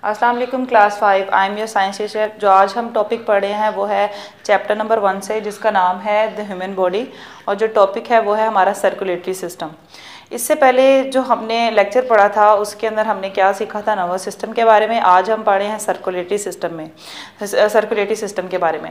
अस्सलाम वालेकुम class 5। I am your science teacher. जो आज हम टॉपिक पढ़े हैं वो है चैप्टर नंबर 1 से, जिसका नाम है द ह्यूमन बॉडी, और जो टॉपिक है वो है हमारा सर्कुलेटरी सिस्टम। इससे पहले जो हमने लेक्चर पढ़ा था उसके अंदर हमने क्या सीखा था, नर्वस सिस्टम के बारे में। आज हम पढ़े हैं सर्कुलेटरी सिस्टम के बारे में।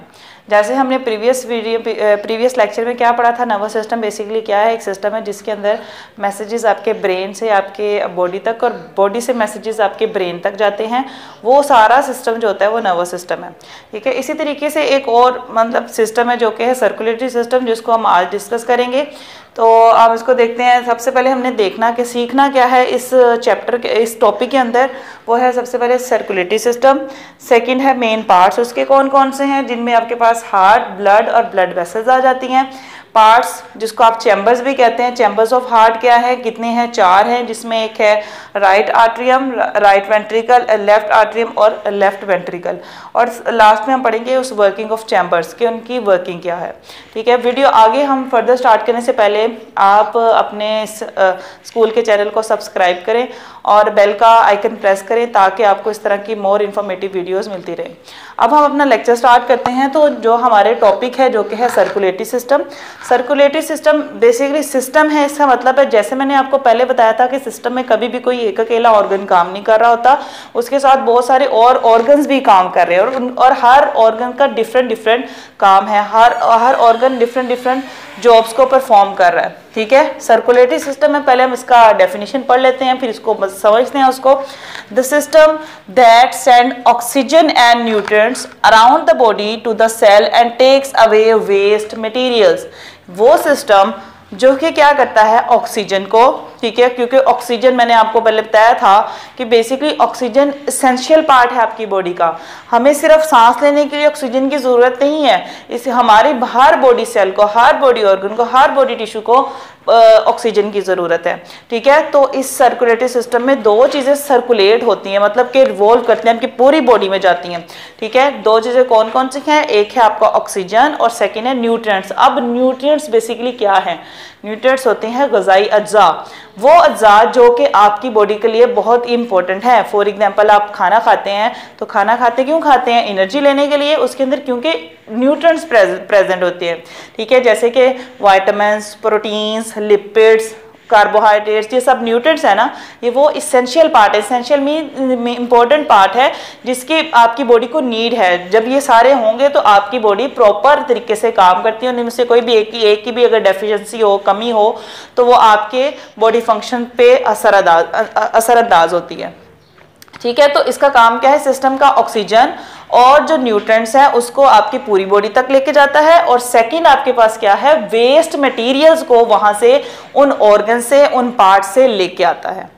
जैसे हमने प्रीवियस लेक्चर में क्या पढ़ा था, नर्वस सिस्टम बेसिकली क्या है, एक सिस्टम है जिसके अंदर मैसेजेस आपके ब्रेन से आपके बॉडी तक और बॉडी से मैसेजेस आपके ब्रेन तक जाते हैं। वो सारा सिस्टम जो होता है वो नर्वस सिस्टम है, ठीक है। इसी तरीके से एक और मतलब सिस्टम है जो कि है सर्कुलेटरी सिस्टम, जिसको हम आज डिस्कस करेंगे। तो आप इसको देखते हैं। सबसे पहले हमने देखना कि सीखना क्या है इस चैप्टर के, इस टॉपिक के अंदर, वो है सबसे पहले सर्कुलेटरी सिस्टम। सेकंड है मेन पार्ट्स उसके कौन कौन से हैं, जिनमें आपके पास हार्ट, ब्लड और ब्लड वेसल्स आ जाती हैं। पार्ट्स जिसको आप चैम्बर्स भी कहते हैं। चैम्बर्स ऑफ हार्ट क्या है, कितने हैं, 4 हैं, जिसमें एक है right atrium, right ventricle, left atrium और लेफ्ट वेंट्रिकल। और लास्ट में हम पढ़ेंगे उस वर्किंग ऑफ चैम्बर्स की, उनकी वर्किंग क्या है, ठीक है। वीडियो आगे हम फर्दर स्टार्ट करने से पहले आप अपने स्कूल के चैनल को सब्सक्राइब करें और बेल का आइकन प्रेस करें ताकि आपको इस तरह की मोर इन्फॉर्मेटिव वीडियोस मिलती रहे। अब हम अपना लेक्चर स्टार्ट करते हैं। तो जो हमारे टॉपिक है जो कि है circulatory system. Circulatory system basically system है, इसका मतलब है जैसे मैंने आपको पहले बताया था कि सिस्टम में कभी भी कोई एक अकेला ऑर्गन काम नहीं कर रहा होता, उसके साथ बहुत सारे और ऑर्गन्स भी काम कर रहे हैं और हर ऑर्गन का डिफरेंट काम है। हर ऑर्गन डिफरेंट जॉब्स को परफॉर्म कर रहा है, ठीक है। सर्कुलेटरी सिस्टम में पहले हम इसका डेफिनेशन पढ़ लेते हैं, फिर इसको समझते हैं उसको। The system that send oxygen and nutrients around the body to the cell and takes away waste materials. वो सिस्टम जो कि क्या करता है, ऑक्सीजन को, ठीक है, क्योंकि ऑक्सीजन मैंने आपको पहले बताया था कि बेसिकली ऑक्सीजन एसेंशियल पार्ट है आपकी बॉडी का। हमें सिर्फ सांस लेने के लिए ऑक्सीजन की ज़रूरत नहीं है, इसे हमारी हर बॉडी सेल को, हर बॉडी ऑर्गन को, हर बॉडी टिश्यू को ऑक्सीजन की ज़रूरत है, ठीक है। तो इस सर्कुलेटरी सिस्टम में 2 चीज़ें सर्कुलेट होती हैं, मतलब कि रिवॉल्व करती हैं, आपकी पूरी बॉडी में जाती हैं, ठीक है। 2 चीज़ें कौन कौन सी हैं, एक है आपका ऑक्सीजन और सेकेंड है न्यूट्रिएंट्स। अब न्यूट्रिएंट्स बेसिकली क्या है, न्यूट्रिएंट्स होते हैं ग़िज़ाई अज्जा, वो अज्जा जो कि आपकी बॉडी के लिए बहुत इंपॉर्टेंट है। फॉर एग्जांपल आप खाना खाते हैं तो खाना खाते क्यों खाते हैं, एनर्जी लेने के लिए, उसके अंदर क्योंकि न्यूट्रिएंट्स प्रेजेंट होते हैं, ठीक है। जैसे कि विटामिन्स, प्रोटीन्स, लिपिड्स, कार्बोहाइड्रेट्स, ये सब न्यूट्रिएंट्स है ना, ये वो इसेंशियल पार्ट है। इसेंशियल मीन इंपॉर्टेंट पार्ट है जिसकी आपकी बॉडी को नीड है। जब ये सारे होंगे तो आपकी बॉडी प्रॉपर तरीके से काम करती है, उनमें से कोई भी एक की भी अगर डेफिशिएंसी हो, कमी हो, तो वो आपके बॉडी फंक्शन पे असरअंदाज होती है, ठीक है। तो इसका काम क्या है, सिस्टम का ऑक्सीजन और जो न्यूट्रिएंट्स है उसको आपकी पूरी बॉडी तक लेके जाता है। और सेकंड आपके पास क्या है, वेस्ट मटेरियल्स को वहां से, उन ऑर्गन से, उन पार्ट से लेके आता है।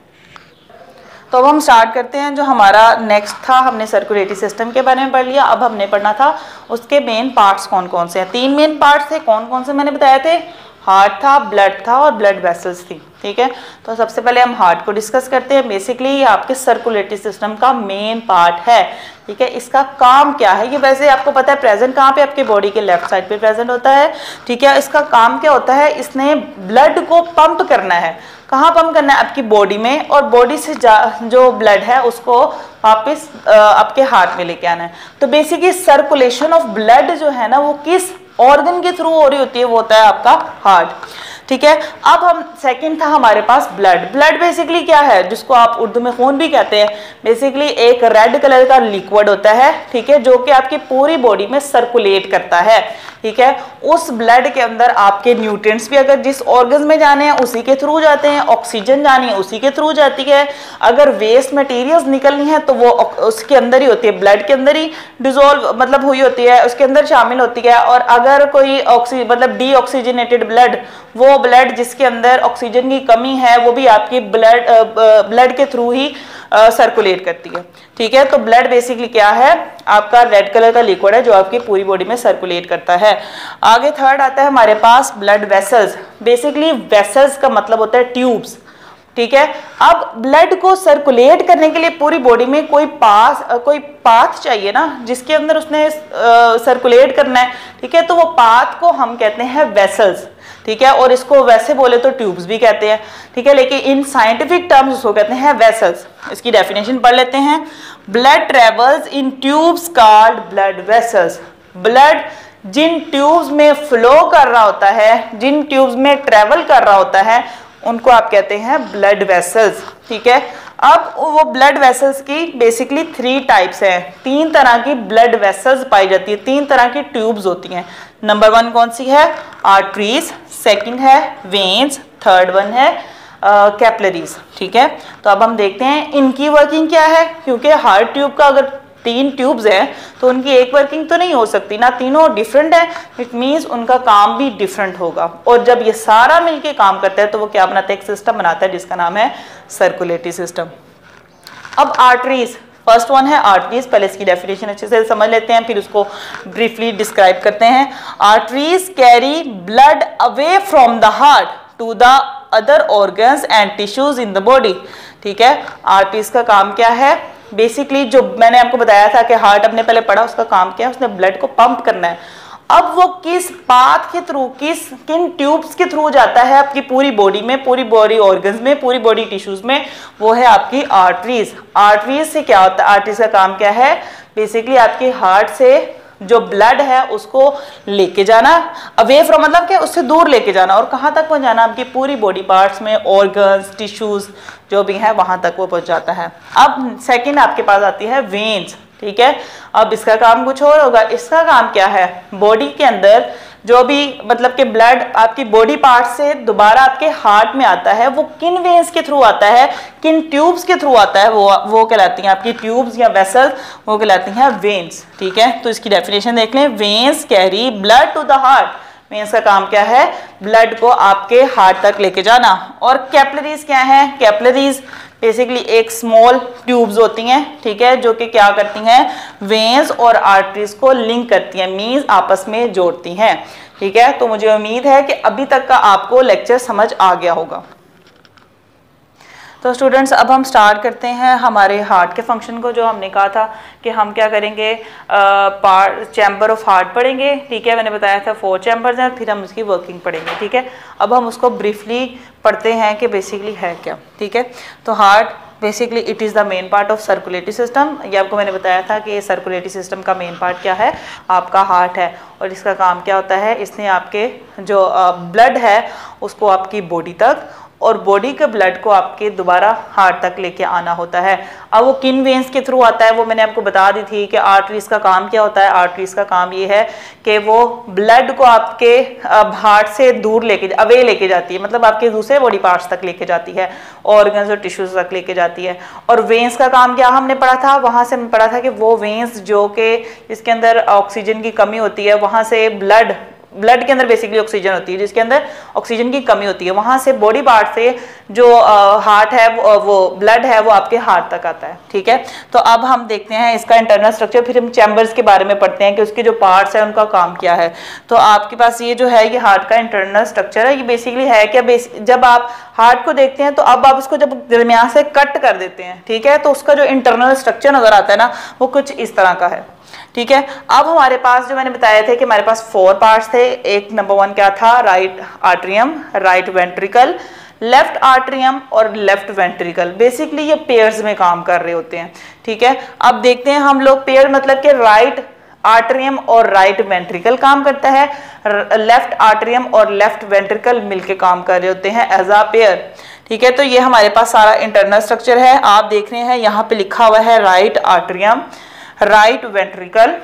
तो अब हम स्टार्ट करते हैं। जो हमारा नेक्स्ट था, हमने सर्कुलेटरी सिस्टम के बारे में पढ़ लिया। अब हमने पढ़ना था उसके मेन पार्ट्स कौन कौन से हैं। 3 मेन पार्ट्स थे, कौन कौन से मैंने बताए थे, हार्ट था, ब्लड था और ब्लड वेसल्स थी, ठीक है। तो सबसे पहले हम हार्ट को डिस्कस करते हैं। बेसिकली ये आपके सर्कुलेटरी सिस्टम का मेन पार्ट है, ठीक है। इसका काम क्या है, ये वैसे आपको पता है प्रेजेंट कहाँ पे, आपके बॉडी के लेफ्ट साइड पे प्रेजेंट होता है, ठीक है। इसका काम क्या होता है, इसने ब्लड को पंप करना है। कहाँ पंप करना है, आपकी बॉडी में, और बॉडी से जो ब्लड है उसको वापस आपके हार्ट में लेके आना है। तो बेसिकली सर्कुलेशन ऑफ ब्लड जो है ना, वो किस ऑर्गन के थ्रू हो रही होती है, वो होता है आपका हार्ट, ठीक है। अब हम सेकंड था हमारे पास ब्लड। ब्लड बेसिकली क्या है, जिसको आप उर्दू में खून भी कहते हैं, बेसिकली एक रेड कलर का लिक्विड होता है, ठीक है, जो कि आपकी पूरी बॉडी में सर्कुलेट करता है, ठीक है। उस ब्लड के अंदर आपके न्यूट्रिएंट्स भी अगर जिस ऑर्गन में जाने हैं उसी के थ्रू जाते हैं, ऑक्सीजन जानी है उसी के थ्रू जाती है, अगर वेस्ट मटेरियल्स निकलनी है तो वो उसके अंदर ही होती है, ब्लड के अंदर ही डिजोल्व मतलब हुई होती है, उसके अंदर शामिल होती है। और अगर कोई मतलब डीऑक्सीजनेटेड ब्लड, वो ब्लड जिसके अंदर ऑक्सीजन की कमी है, वो भी आपकी ब्लड के थ्रू ही सर्कुलेट करती है, ठीक है। तो ब्लड बेसिकली क्या है, आपका रेड कलर का लिक्विड है जो आपकी पूरी बॉडी में सर्कुलेट करता है। आगे थर्ड आता है हमारे पास ब्लड वेसल्स। बेसिकली वेसल्स का मतलब होता है ट्यूब्स, ठीक है। अब ब्लड को सर्कुलेट करने के लिए पूरी बॉडी में कोई पाथ चाहिए ना, जिसके अंदर उसने सर्कुलेट करना है, ठीक है। तो वो पाथ को हम कहते हैं वेसल्स, ठीक है, और इसको वैसे बोले तो ट्यूब्स भी कहते हैं, ठीक है, लेकिन इन साइंटिफिक टर्म्स उसको कहते हैं वेसल्स। इसकी डेफिनेशन पढ़ लेते हैं। Blood travels in tubes called blood vessels. Blood जिन ट्यूब्स में फ्लो कर रहा होता है, जिन ट्यूब्स में ट्रेवल कर रहा होता है, उनको आप कहते हैं ब्लड वेसल्स, ठीक है। अब वो ब्लड वेसल्स की बेसिकली 3 टाइप्स हैं, 3 तरह की ब्लड वेसल्स पाई जाती है, 3 तरह की ट्यूब्स होती हैं। नंबर 1 कौन सी है? आर्टरीज, सेकंड है वेन्स, थर्ड वन है कैपिलरीज, ठीक है। तो अब हम देखते हैं इनकी वर्किंग क्या है, क्योंकि हार्ट ट्यूब का अगर 3 ट्यूब्स हैं तो उनकी एक वर्किंग तो नहीं हो सकती ना, तीनों डिफरेंट है, इट मीन्स उनका काम भी डिफरेंट होगा। और जब ये सारा मिलके काम करता है तो वो क्या बनाता है? एक सिस्टम बनाता है जिसका नाम है सर्कुलेटरी सिस्टम। अब आर्टरीज, फर्स्ट वन है आर्टरीज, पहले इसकी डेफिनेशन अच्छे से समझ लेते हैं, फिर उसको ब्रीफली डिस्क्राइब करते हैं। Arteries carry blood away from the heart to the other organs and tissues in the body, ठीक है। आर्टरीज का काम क्या है? बेसिकली जो मैंने आपको बताया था कि हार्ट अपने पहले पढ़ा, उसका काम क्या है? उसने ब्लड को पंप करना है। अब वो किस पाथ के थ्रू, किन ट्यूब्स के थ्रू जाता है आपकी पूरी बॉडी में, पूरी बॉडी ऑर्गन्स में, पूरी बॉडी टिश्यूज में, वो है आपकी आर्टरीज। आर्टरीज से क्या होता है? आर्टरीज का काम क्या है? बेसिकली आपके हार्ट से जो ब्लड है उसको लेके जाना, अवे फ्रॉम मतलब क्या? उससे दूर लेके जाना, और कहाँ तक पहुंचाना? आपकी पूरी बॉडी पार्ट्स में, ऑर्गन्स, टिश्यूज जो भी है वहां तक वो पहुंच जाता है। अब सेकंड आपके पास आती है वेन्स, ठीक है। अब इसका काम कुछ और होगा। इसका काम क्या है? बॉडी के अंदर जो भी मतलब कि ब्लड आपकी बॉडी पार्ट से दोबारा आपके हार्ट में आता है, वो किन वेन्स के थ्रू आता है, किन ट्यूब्स के थ्रू आता है, वो कहलाती हैं आपकी ट्यूब्स या वेसल्स, वो कहलाती हैं वेन्स, ठीक है। तो इसकी डेफिनेशन देख लें। Veins carry blood to the heart. Veins का काम क्या है? ब्लड को आपके हार्ट तक लेके जाना। और कैपिलरीज क्या है? कैपिलरीज बेसिकली एक स्मॉल ट्यूब्स होती हैं, ठीक है, जो कि क्या करती हैं? वेन्स और आर्टरीज को लिंक करती हैं, मींस आपस में जोड़ती हैं, ठीक है। तो मुझे उम्मीद है कि अभी तक का आपको लेक्चर समझ आ गया होगा। तो स्टूडेंट्स अब हम स्टार्ट करते हैं हमारे हार्ट के फंक्शन को। जो हमने कहा था कि हम क्या करेंगे, चैम्बर ऑफ हार्ट पढ़ेंगे, ठीक है। मैंने बताया था 4 चैम्बर्स हैं, फिर हम उसकी वर्किंग पढ़ेंगे, ठीक है। अब हम उसको ब्रीफली पढ़ते हैं कि बेसिकली है क्या, ठीक है। तो heart basically it is the main part of circulatory system. ये आपको मैंने बताया था कि सर्कुलेटरी सिस्टम का मेन पार्ट क्या है? आपका हार्ट है। और इसका काम क्या होता है? इसने आपके जो ब्लड है उसको आपकी बॉडी तक, और बॉडी के ब्लड को आपके दोबारा हार्ट तक लेके आना होता है। अब वो किन वेन्स के थ्रू आता है वो मैंने आपको बता दी थी कि आर्टरीज का काम क्या होता है। आर्टरीज का काम ये है कि वो ब्लड को आपके हार्ट से दूर लेके अवे लेके जाती है, मतलब आपके दूसरे बॉडी पार्ट्स तक लेके जाती है, ऑर्गन्स और टिश्यूज तक लेके जाती है। और वेन्स का काम क्या हमने पढ़ा था? वहां से हमने पढ़ा था कि वो वेन्स जो कि जिसके अंदर ऑक्सीजन की कमी होती है, वहां से ब्लड के अंदर बेसिकली ऑक्सीजन होती है, जिसके अंदर ऑक्सीजन की कमी होती है, वहां से बॉडी पार्ट से जो हार्ट है वो ब्लड है वो आपके हार्ट तक आता है, ठीक है। तो अब हम देखते हैं इसका इंटरनल स्ट्रक्चर, फिर हम चैम्बर्स के बारे में पढ़ते हैं कि उसके जो पार्ट्स हैं उनका काम क्या है। तो आपके पास ये जो है ये हार्ट का इंटरनल स्ट्रक्चर है। ये बेसिकली है क्या? जब आप हार्ट को देखते हैं तो अब आप उसको जब दरमियान से कट कर देते हैं, ठीक है, तो उसका जो इंटरनल स्ट्रक्चर नजर आता है ना, वो कुछ इस तरह का है, ठीक है। अब हमारे पास जो मैंने बताया था कि हमारे पास 4 पार्ट्स थे। एक नंबर 1 क्या था? Right atrium, right ventricle, left atrium और लेफ्ट वेंट्रिकल। बेसिकली ये पेयर्स में काम कर रहे होते हैं, ठीक है। अब देखते हैं हम लोग पेयर मतलब कि राइट आर्ट्रियम और राइट वेंट्रिकल काम करता है, लेफ्ट आर्ट्रियम और लेफ्ट वेंट्रिकल मिलके काम कर रहे होते हैं एज अ पेयर, ठीक है। तो ये हमारे पास सारा इंटरनल स्ट्रक्चर है। आप देख रहे हैं यहाँ पे लिखा हुआ है right atrium, right ventricle,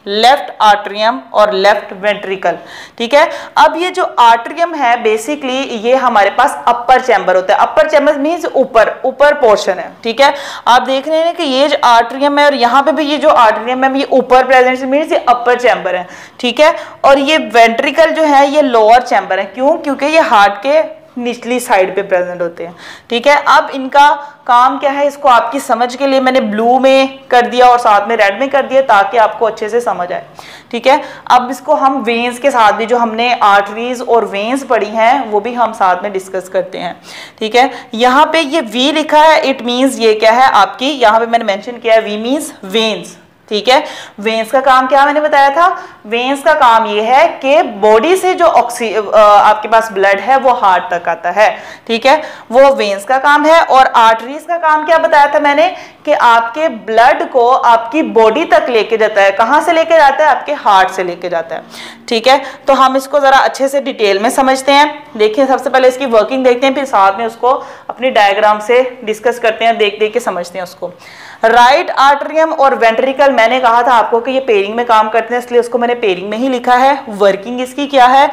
left atrium और लेफ्ट वेंट्रिकल, ठीक है। अब ये जो आर्ट्रियम है बेसिकली ये हमारे पास अपर चैम्बर होता है। अपर चैम्बर मींस ऊपर पोर्शन है, ठीक है। आप देख रहे हैं कि ये जो आर्ट्रियम है और यहाँ पे भी ये जो आर्ट्रियम है ये ऊपर प्रेजेंट मींस ये अपर चैम्बर है, ठीक है। और ये वेंट्रिकल जो है ये लोअर चैम्बर है। क्यों? क्योंकि ये हार्ट के निचली साइड पे प्रेजेंट होते हैं, ठीक है। अब इनका काम क्या है, इसको आपकी समझ के लिए मैंने ब्लू में कर दिया और साथ में रेड में कर दिया ताकि आपको अच्छे से समझ आए, ठीक है। अब इसको हम वेन्स के साथ भी, जो हमने आर्टरीज और वेन्स पढ़ी हैं वो भी हम साथ में डिस्कस करते हैं, ठीक है। यहाँ पे ये वी लिखा है, इट मीन्स ये क्या है आपकी, यहाँ पे मैंने मेंशन किया है वी मीन्स वेन्स, ठीक है। वेन्स का काम क्या मैंने बताया था? वेन्स का काम ये है कि बॉडी से जो आपके पास ब्लड है वो हार्ट तक आता है, ठीक है, वो वेन्स का काम है। और आर्टरीज का काम क्या बताया था मैंने कि आपके ब्लड को आपकी बॉडी तक लेके जाता है। कहां से लेके जाता है? आपके हार्ट से लेके जाता है, ठीक है। तो हम इसको जरा अच्छे से डिटेल में समझते हैं। देखिए, सबसे पहले इसकी वर्किंग देखते हैं, फिर साथ में उसको अपनी डायग्राम से डिस्कस करते हैं, देख देख के समझते हैं उसको। राइट आर्टरियम और वेंट्रिकल, मैंने कहा था आपको कि ये पेयरिंग में काम करते हैं, इसलिए उसको मैंने पेयरिंग में ही लिखा है। वर्किंग इसकी क्या है?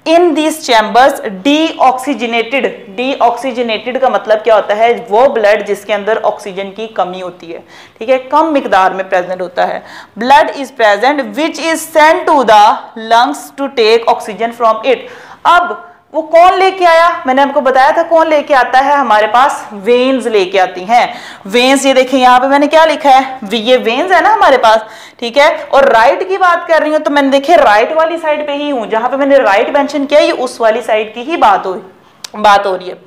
In this chambers deoxygenated, deoxygenated का मतलब क्या होता है? वो ब्लड जिसके अंदर ऑक्सीजन की कमी होती है, ठीक है, कम मिकदार में प्रेजेंट होता है। Blood is present which is sent to the lungs to take oxygen from it. अब वो कौन लेके आया? मैंने आपको बताया था कौन लेके आता है, हमारे पास वेन्स लेके आती हैं। वेन्स, ये देखिए यहाँ पे मैंने क्या लिखा है, ये वेन्स है ना हमारे पास, ठीक है। और राइट की बात कर रही हूँ तो मैंने देखिए राइट वाली साइड पे ही हूँ, जहां पे मैंने राइट मेंशन किया, ये उस वाली साइड की ही बात हो रही है।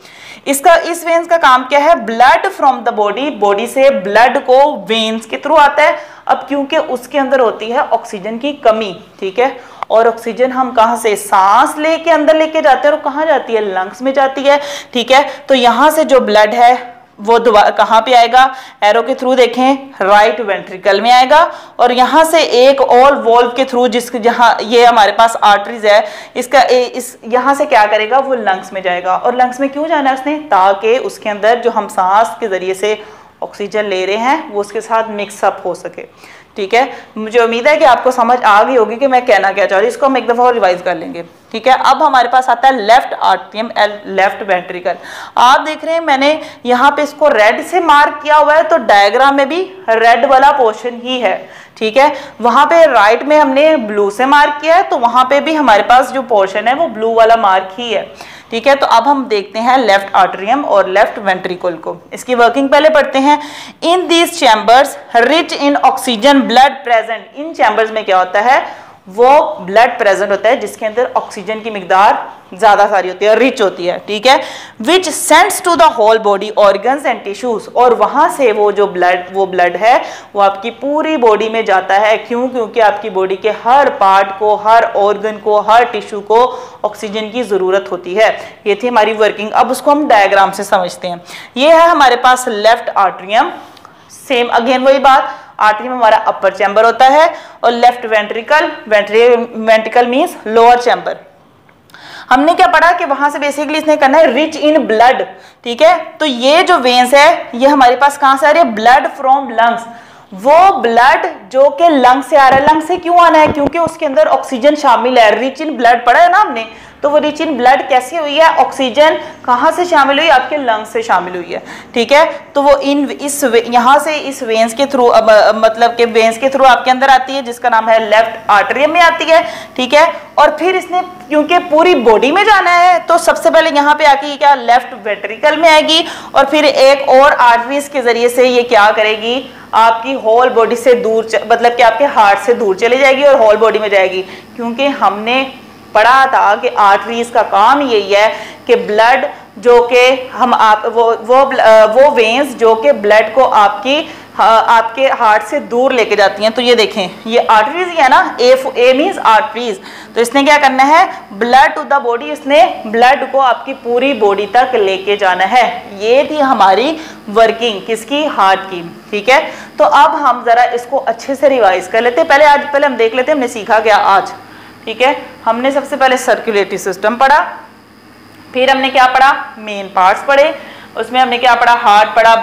इसका, इस वेन्स का काम क्या है? Blood from the body, body से ब्लड को वेन्स के थ्रू आता है। अब क्योंकि उसके अंदर होती है ऑक्सीजन की कमी, ठीक है, और ऑक्सीजन हम कहां से? सांस लेके अंदर लेके जाते हैं, और कहां जाती है? लंग्स में जाती है, ठीक है। तो यहां से जो ब्लड है वो कहां पे आएगा? एरो के थ्रू देखें, राइट वेंट्रिकल में आएगा, और यहां से एक और वॉल्व के थ्रू, जहां ये हमारे पास आर्टरीज है, इसका इस यहां से क्या करेगा? वो लंग्स में जाएगा। और लंग्स में क्यों जाना है उसने? ताकि उसके अंदर जो हम सांस के जरिए से ऑक्सीजन ले रहे हैं वो उसके साथ मिक्सअप हो सके, ठीक है। मुझे उम्मीद है कि आपको समझ आ गई होगी कि मैं कहना क्या चाह रही हूँ। इसको हम एक दफा और रिवाइज कर लेंगे, ठीक है। अब हमारे पास आता है लेफ्ट आर्टरियम, लेफ्ट वेंट्रिकल। आप देख रहे हैं मैंने यहाँ पे इसको रेड से मार्क किया हुआ है, तो डायग्राम में भी रेड वाला पोर्शन ही है, ठीक है। वहां पे राइट में हमने ब्लू से मार्क किया है, तो वहां पे भी हमारे पास जो पोर्शन है वो ब्लू वाला मार्क ही है, ठीक है। तो अब हम देखते हैं लेफ्ट आर्टरियम और लेफ्ट वेंट्रिकल को। इसकी वर्किंग पहले पढ़ते हैं। In these chambers rich in oxygen blood present. In chambers में क्या होता है? वो ब्लड प्रेजेंट होता है जिसके अंदर ऑक्सीजन की मिकदार ज्यादा सारी होती है, रिच होती है, ठीक है। Which sends to the whole body organs and tissues, और वहां से वो जो ब्लड है वो आपकी पूरी बॉडी में जाता है। क्यों? क्योंकि आपकी बॉडी के हर पार्ट को, हर ऑर्गन को, हर टिश्यू को ऑक्सीजन की जरूरत होती है। ये थी हमारी वर्किंग। अब उसको हम डायग्राम से समझते हैं। ये है हमारे पास लेफ्ट आर्टरियम, सेम अगेन वही बात, आर्टरियम हमारा अपर चैम्बर होता है, और left ventricle, ventricle means lower chamber. हमने क्या पढ़ा कि वहां से बेसिकली इसने करना है रिच इन ब्लड, ठीक है। तो ये जो वेन्स है ये हमारे पास कहां से आ रही है? Blood from lungs. वो ब्लड जो कि लंग से आ रहा है। लंग से क्यों आना है? क्योंकि उसके अंदर ऑक्सीजन शामिल है। रिच इन ब्लड पढ़ा है ना हमने, तो वो रिच इन ब्लड कैसे हुई है? ऑक्सीजन कहां से शामिल हुई? आपके लंग्स से शामिल हुई है, ठीक है। तो वो यहां से इस वेन्स के थ्रू, मतलब के वेन्स के थ्रू आपके अंदर आती है, जिसका नाम है लेफ्ट आर्टरियम में आती है, ठीक है। और फिर इसने क्योंकि पूरी बॉडी में जाना है, तो सबसे पहले यहाँ पे आके क्या? लेफ्ट वेंट्रिकल में आएगी, और फिर एक और आर्टरीज के जरिए से ये क्या करेगी? आपकी होल बॉडी से दूर, मतलब कि आपके हार्ट से दूर चली जाएगी और होल बॉडी में जाएगी। क्योंकि हमने पढ़ा था कि आर्टरीज का काम यही है कि ब्लड जो कि हम आप वो वेन्स जो कि ब्लड को आपके हार्ट से दूर लेके जाती हैं। तो ये देखें, ये आर्टरीज ही है ना, ए मींस आर्टरीज। तो इसने क्या करना है? ब्लड टू द बॉडी, इसने ब्लड को आपकी पूरी बॉडी तक लेके जाना है। ये थी हमारी वर्किंग किसकी? हार्ट की, ठीक है। तो अब हम जरा इसको अच्छे से रिवाइज कर लेते हैं। पहले हम देख लेते हैं हमने सीखा क्या आज, ठीक है। हमने सबसे पहले सर्कुलेटरी सिस्टम पढ़ा, फिर हमने क्या पढ़ा? मेन पार्ट्स पढ़े, उसमें हमने क्या पढ़ा? हार्ट पढ़ा,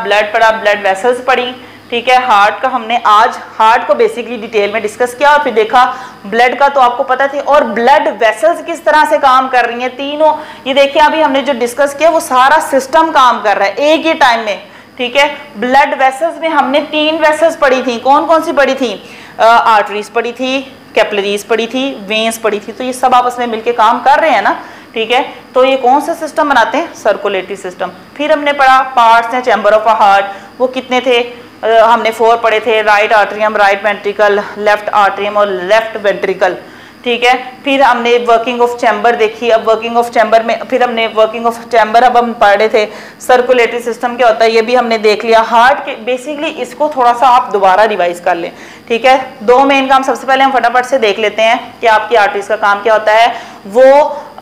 ब्लड वेसल्स पढ़ी, ठीक है। हार्ट का हमने आज हार्ट को बेसिकली डिटेल में डिस्कस किया, और फिर देखा ब्लड का तो आपको पता थी, और ब्लड वेसल्स किस तरह से काम कर रही हैं तीनों। ये देखिए अभी हमने जो डिस्कस किया वो सारा सिस्टम काम कर रहा है एक ही टाइम में, ठीक है। ब्लड वेसल्स में हमने 3 वेसल्स पढ़ी थी। कौन कौन सी पढ़ी थी? आर्टरीज पढ़ी थी, कैपिलरीज पढ़ी थी, वेन्स पढ़ी थी। तो ये सब आपस में मिलके काम कर रहे हैं ना, ठीक है। तो ये कौन सा सिस्टम बनाते हैं? Circulatory system. फिर हमने पढ़ा पार्ट्स हैं चैम्बर ऑफ अ हार्ट, वो कितने थे? हमने 4 पढ़े थे। Right atrium, right ventricle, left atrium और लेफ्ट वेंट्रिकल, ठीक है। फिर हमने वर्किंग ऑफ चैम्बर देखी। अब वर्किंग ऑफ चैम्बर में फिर हमने वर्किंग ऑफ चैम्बर अब हम पढ़ रहे थे। सर्कुलेटरी सिस्टम क्या होता है ये भी हमने देख लिया। हार्ट के बेसिकली इसको थोड़ा सा आप दोबारा रिवाइज कर लें, ठीक है। दो मेन काम सबसे पहले हम फटाफट से देख लेते हैं कि आपकी आर्टरीज का काम क्या होता है। वो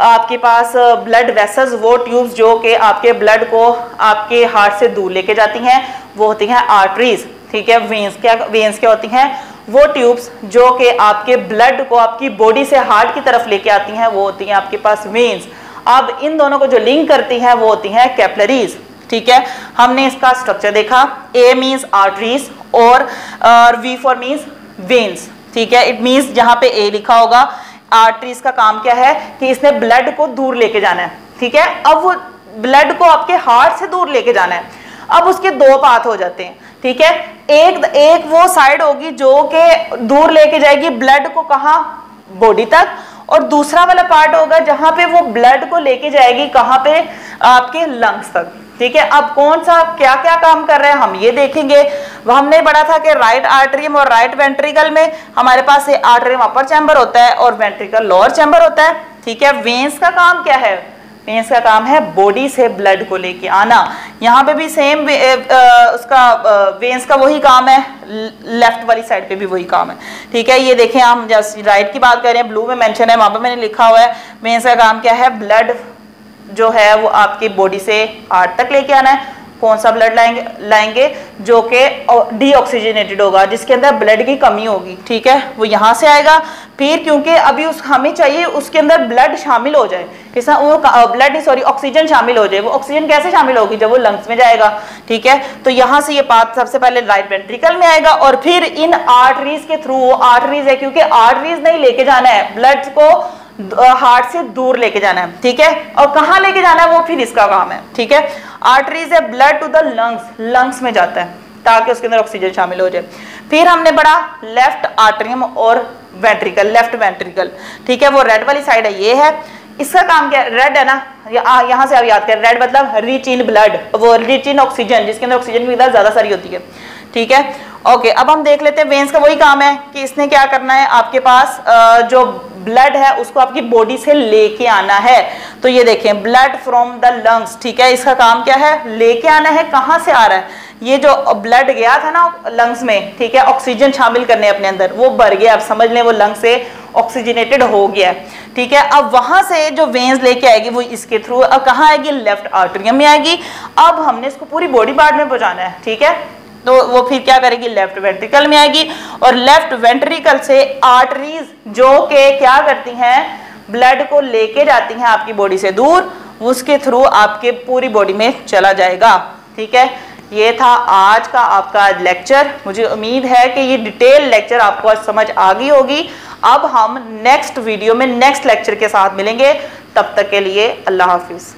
आपके पास ब्लड वेसल्स, वो ट्यूब्स जो कि आपके ब्लड को आपके हार्ट से दूर लेके जाती हैं, वो होती हैं आर्टरीज, ठीक है। वेन्स क्या होती हैं? वो ट्यूब्स जो कि आपके ब्लड को आपकी बॉडी से हार्ट की तरफ लेके आती हैं, वो होती हैं आपके पास वेन्स। अब इन दोनों को जो लिंक करती हैं वो होती हैं कैपिलरीज, ठीक है। हमने इसका स्ट्रक्चर देखा। ए मीन्स आर्टरीज और वी फॉर मीन्स वेन्स, ठीक है। इट मीन्स जहां पे ए लिखा होगा, आर्टरीज का काम क्या है कि इसने ब्लड को दूर लेके जाना है, ठीक है। अब वो ब्लड को आपके हार्ट से दूर लेके जाना है। अब उसके दो पाथ हो जाते हैं, ठीक है। एक वो साइड होगी जो कि दूर लेके जाएगी ब्लड को, कहां? बॉडी तक। और दूसरा वाला पार्ट होगा जहां पे वो ब्लड को लेके जाएगी, कहां पे? आपके लंग्स तक, ठीक है। अब कौन सा क्या क्या काम कर रहे हैं हम ये देखेंगे। वह हमने पढ़ा था कि राइट आर्टरियम और राइट वेंट्रिकल में हमारे पास आर्टरियम अपर चैम्बर होता है और वेंट्रिकल लोअर चैम्बर होता है, ठीक है। वेन्स का काम क्या है? वेन्स का काम है बॉडी से ब्लड को लेके आना। यहाँ पे भी सेम उसका वेन्स का वही काम है, लेफ्ट वाली साइड पे भी वही काम है, ठीक है। ये देखें, हम जस्ट राइट की बात कर रहे हैं, ब्लू में मेंशन है, वहां पे मैंने लिखा हुआ है वेन्स का काम क्या है? ब्लड जो है वो आपकी बॉडी से हार्ट तक लेके आना है। कौन सा ब्लड लाएंगे? जो कि डीऑक्सीजनेटेड होगा, जिसके अंदर ब्लड की कमी होगी, ठीक है, वो यहाँ से आएगा। फिर क्योंकि अभी हमें चाहिए उसके अंदर ब्लड शामिल हो जाए, ऑक्सीजन शामिल हो जाए। वो ऑक्सीजन कैसे शामिल होगी? जब वो लंग्स में जाएगा, ठीक है। तो यहाँ से ये पाथ सबसे पहले राइट वेंट्रिकल में आएगा और फिर इन आर्टरीज के थ्रू, आर्टरीज है क्योंकि आर्टरीज नहीं लेके जाना है ब्लड को, हार्ट से दूर लेके जाना है, ठीक है। और कहां लेके जाना है वो फिर इसका काम है, ठीक है। आर्टरीज है ब्लड टू द लंग्स में जाता है ताकि उसके अंदर ऑक्सीजन शामिल हो जाए। फिर हमने पढ़ा लेफ्ट आर्टरियम और वेंट्रिकल, लेफ्ट वेंट्रिकल, ठीक है। वो रेड वाली साइड है, ये है। इसका काम क्या है? रेड है ना, यहां से आप याद करें, रेड मतलब रिच इन ब्लड, वो रिच इन ऑक्सीजन, जिसके अंदर ऑक्सीजन की मिकदार ज्यादा सारी होती है, ठीक है। ओके, अब हम देख लेते हैं वेन्स का वही काम है कि इसने क्या करना है, आपके पास जो ब्लड है उसको आपकी बॉडी से लेके आना है। तो ये देखें, ब्लड फ्रॉम द लंग्स, ठीक है। इसका काम क्या है? लेके आना है। कहां से आ रहा है? ये जो ब्लड गया था ना लंग्स में, ठीक है, ऑक्सीजन शामिल करने अपने अंदर, वो भर गया। अब समझ लें वो लंग से ऑक्सीजनेटेड हो गया है, ठीक है। अब वहां से जो वेन्स लेके आएगी वो इसके थ्रू अब कहाँ आएगी? लेफ्ट आर्टरियम में आएगी। अब हमने इसको पूरी बॉडी पार्ट में पहुंचाना है, ठीक है। तो वो फिर क्या करेगी? लेफ्ट वेंट्रिकल में आएगी और लेफ्ट वेंट्रिकल से आर्टरीज जो कि क्या करती हैं? ब्लड को लेके जाती हैं आपकी बॉडी से दूर, उसके थ्रू आपके पूरी बॉडी में चला जाएगा, ठीक है। ये था आज का आपका लेक्चर। मुझे उम्मीद है कि ये डिटेल लेक्चर आपको आज समझ आ गई होगी। अब हम नेक्स्ट वीडियो में नेक्स्ट लेक्चर के साथ मिलेंगे। तब तक के लिए अल्लाह हाफिज।